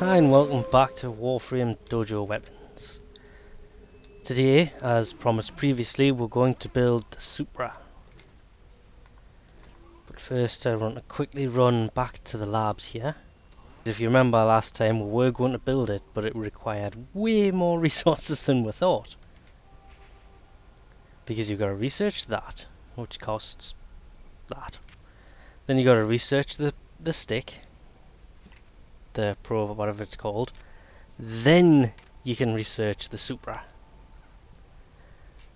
Hi and welcome back to Warframe Dojo Weapons. Today, as promised previously, we're going to build the Supra. But first I want to quickly run back to the labs here. If you remember last time we were going to build it, but it required way more resources than we thought. Because you've got to research that, which costs that. Then you've got to research the stick, the probe, whatever it's called. Then you can research the Supra.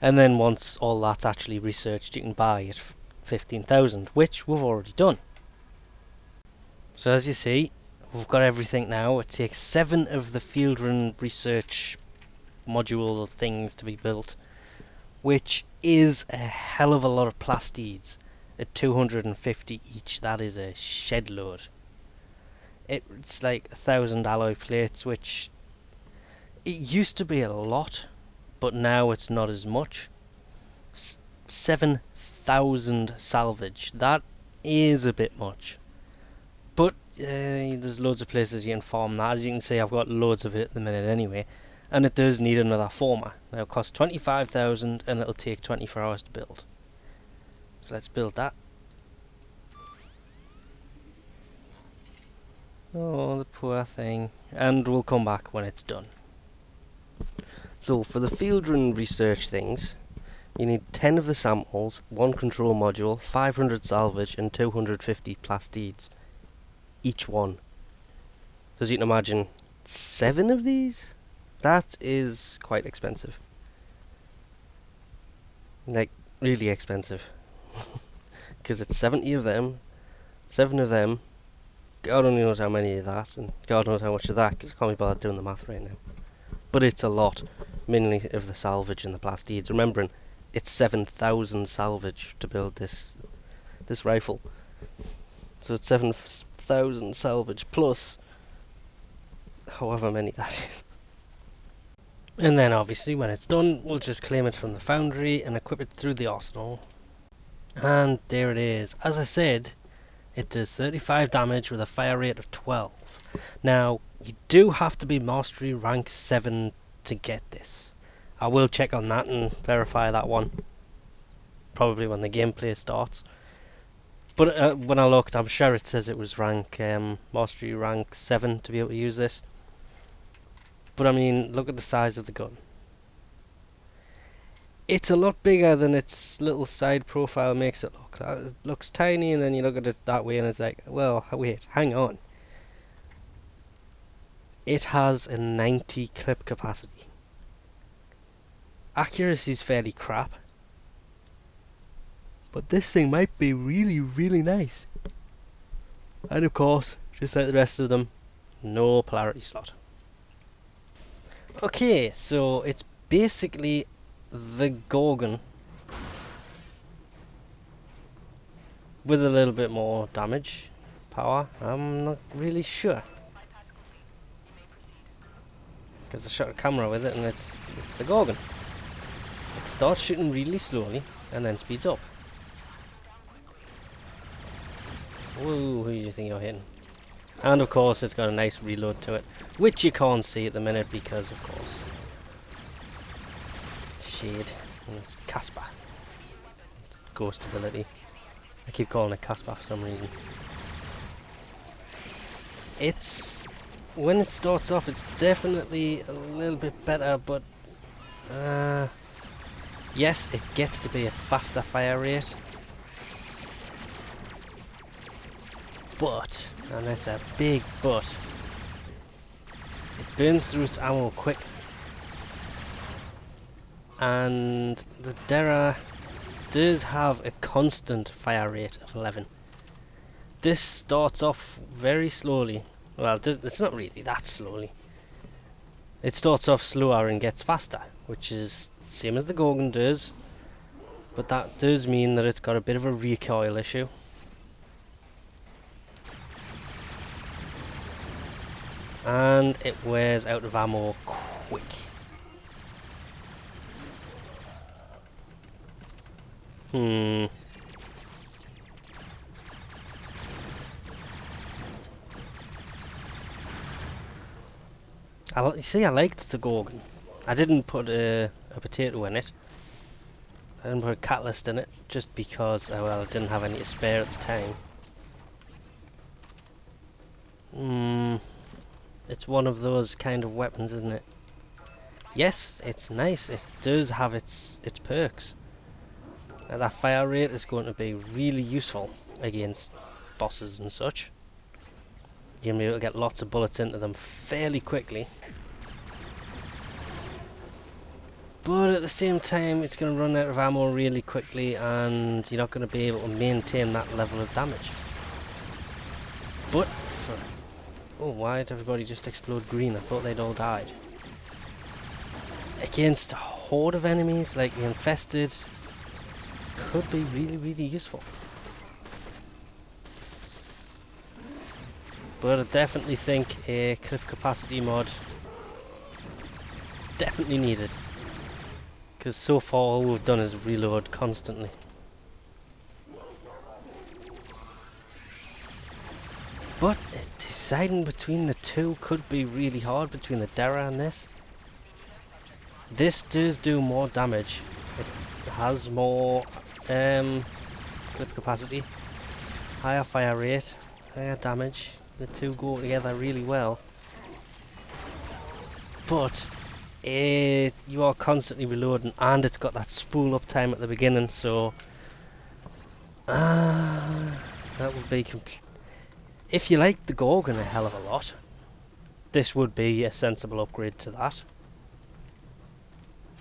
And then once all that's actually researched, you can buy it for 15,000, which we've already done. So as you see, we've got everything now. It takes 7 of the field run research module things to be built, which is a hell of a lot of plastids at 250 each. That is a shed load. It's like 1,000 alloy plates, which it used to be a lot, but now it's not as much. 7,000 salvage. That is a bit much. But there's loads of places you can farm that. As you can see, I've got loads of it at the minute anyway. And it does need another former. Now it costs 25,000 and it'll take 24 hours to build. So let's build that. Oh, the poor thing. And we'll come back when it's done. So for the field run research things, you need 10 of the samples, 1 control module, 500 salvage and 250 plastids. Each one. So as you can imagine, 7 of these? That is quite expensive. Like, really expensive. Because it's 70 of them, 7 of them, God only knows how many of that, and God knows how much of that, because I can't be bothered doing the math right now. But it's a lot, mainly of the salvage and the plastids. Remembering, it's 7,000 salvage to build this rifle. So it's 7,000 salvage plus however many that is. And then obviously when it's done, we'll just claim it from the foundry and equip it through the arsenal. And there it is. As I said, it does 35 damage with a fire rate of 12. Now, you do have to be mastery rank 7 to get this. I will check on that and verify that one. Probably when the gameplay starts. But when I looked, I'm sure it says it was mastery rank 7 to be able to use this. But I mean, look at the size of the gun. It's a lot bigger than its little side profile makes it look. It looks tiny, and then you look at it that way and it's like, well, wait, hang on. It has a 90 clip capacity. Accuracy is fairly crap. But this thing might be really, really nice. And of course, just like the rest of them, no polarity slot. Okay, so it's basically the gorgon with a little bit more damage power. I'm not really sure, because I shot a camera with it and it's the gorgon. It starts shooting really slowly and then speeds up. Whoa, who do you think you're hitting? And of course it's got a nice reload to it, which you can't see at the minute because of course shade, and it's Casper. Ghost ability. I keep calling it Casper for some reason. When it starts off, it's definitely a little bit better, but yes, it gets to be a faster fire rate, but, and that's a big but, it burns through its ammo quick. And the Dera does have a constant fire rate of 11. This starts off very slowly. Well, it's not really that slowly. It starts off slower and gets faster, which is same as the gorgon does. But that does mean that it's got a bit of a recoil issue. And it wears out of ammo quick. You see, I liked the gorgon. I didn't put a potato in it. I didn't put a catalyst in it just because, well, I didn't have any to spare at the time. It's one of those kind of weapons, isn't it? Yes, it's nice. It does have its perks. That fire rate is going to be really useful against bosses and such. You're going to be able to get lots of bullets into them fairly quickly. But at the same time, it's going to run out of ammo really quickly, and you're not going to be able to maintain that level of damage. But oh, why did everybody just explode green? I thought they'd all died. Against a horde of enemies like the infested, could be really, really useful. But I definitely think a clip capacity mod definitely needed. Because so far all we've done is reload constantly. But deciding between the two could be really hard, between the Dera and this. This does do more damage. It has more clip capacity, higher fire rate, higher damage. The two go together really well. But you are constantly reloading, and it's got that spool up time at the beginning, so that would be if you like the Gorgon a hell of a lot, this would be a sensible upgrade to that.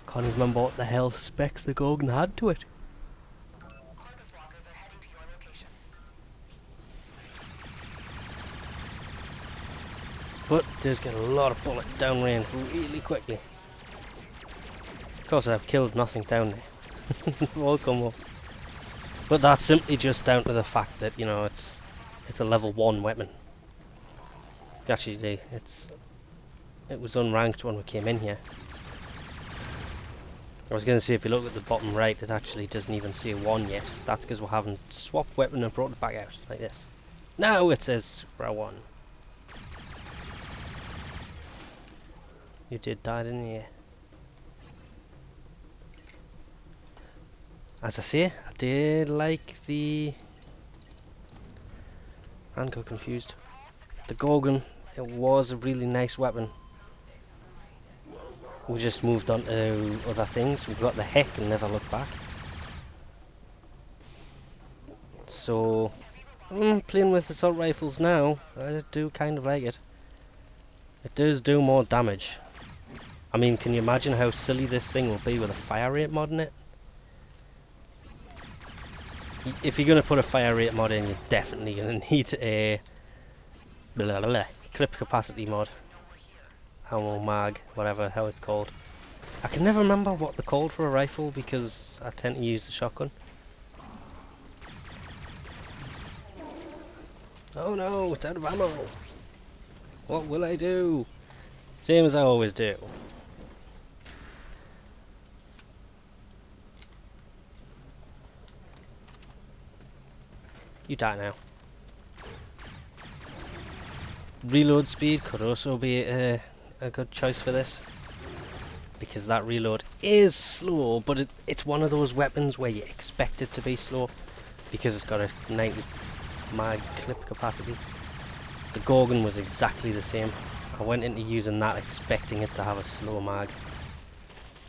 Can't even remember what the hell specs the Gorgon had to it. But it does get a lot of bullets downrange really quickly. Of course, I've killed nothing down there. They've all come up. But that's simply just down to the fact that, you know, it's a level 1 weapon. Actually, it was unranked when we came in here. I was going to say, if you look at the bottom right, it actually doesn't even say 1 yet. That's because we haven't swapped weapon and brought it back out, like this. Now it says Supra 1. You did die, didn't you? As I say, I did like the... I'm got confused. The Gorgon, it was a really nice weapon. We just moved on to other things. We got the heck and never looked back. So, playing with assault rifles now, I do kind of like it. It does do more damage. I mean, can you imagine how silly this thing will be with a fire rate mod in it? If you're going to put a fire rate mod in, you're definitely going to need a clip capacity mod. Ammo mag, whatever how it's called. I can never remember what they're called for a rifle because I tend to use the shotgun. Oh no, it's out of ammo! What will I do? Same as I always do. You die now. Reload speed could also be a good choice for this, because that reload is slow, but it's one of those weapons where you expect it to be slow because it's got a 90 mag clip capacity. The Gorgon was exactly the same. I went into using that expecting it to have a slow mag,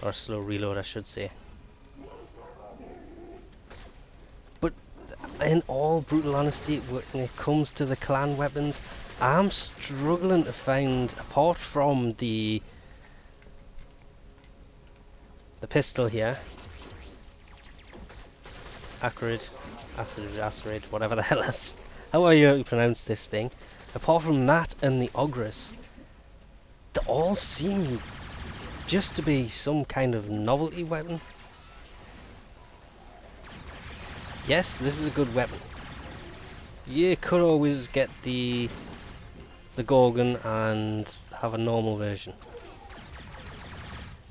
or a slow reload I should say. But in all brutal honesty, when it comes to the clan weapons, I'm struggling to find, apart from the pistol here, acrid, whatever the hell is, how are you pronounce this thing? Apart from that and the Ogress, they all seem just to be some kind of novelty weapon. Yes, this is a good weapon. You could always get the Gorgon and have a normal version.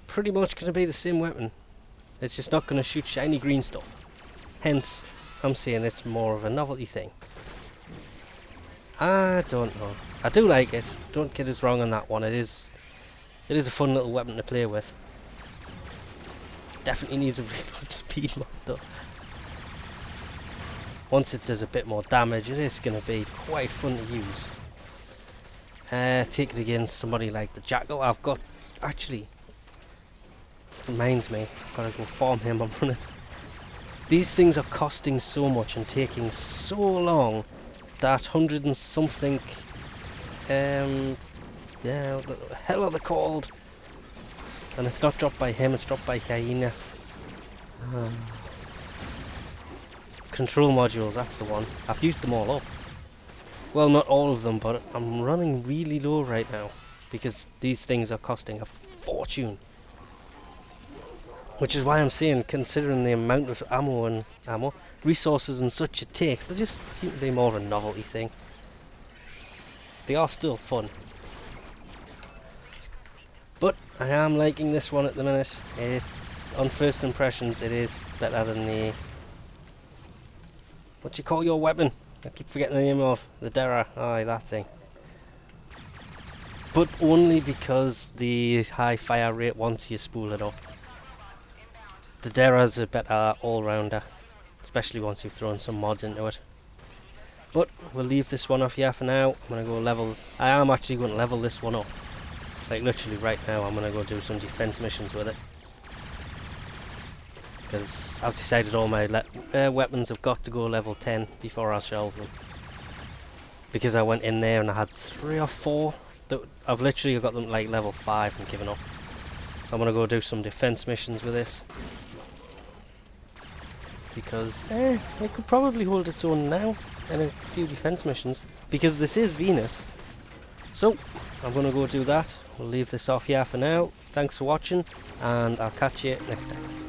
Pretty much going to be the same weapon. It's just not going to shoot shiny green stuff. Hence, I'm saying it's more of a novelty thing. I don't know. I do like it. Don't get us wrong on that one. It is It is a fun little weapon to play with. Definitely needs a reload speed mod though. Once it does a bit more damage, it is going to be quite fun to use. Take it against somebody like the Jackal. I've got, actually, reminds me, I've got to go farm him. I'm running. These things are costing so much and taking so long that 100 and something, yeah, what the hell are they called? And it's not dropped by him, it's dropped by Hyena. Control modules, that's the one. I've used them all up. Well, not all of them, but I'm running really low right now because these things are costing a fortune. Which is why I'm saying, considering the amount of ammo, resources and such it takes, they just seem to be more of a novelty thing. They are still fun. But I am liking this one at the minute. On first impressions, it is better than the... What do you call your weapon? I keep forgetting the name of the Dera. Aye, that thing. But only because the high fire rate once you spool it up. The Dera's a better all-rounder, especially once you've thrown some mods into it. But we'll leave this one off here for now. I'm going to go level... I am actually going to level this one up. Like literally right now I'm going to go do some defense missions with it. Because I've decided all my weapons have got to go level 10 before I'll shelve them. Because I went in there and I had 3 or 4 that I've literally got them like level 5 and given up. So I'm going to go do some defense missions with this. Because it could probably hold its own now in a few defense missions. Because this is Venus. So I'm going to go do that. We'll leave this off here for now. Thanks for watching and I'll catch you next time.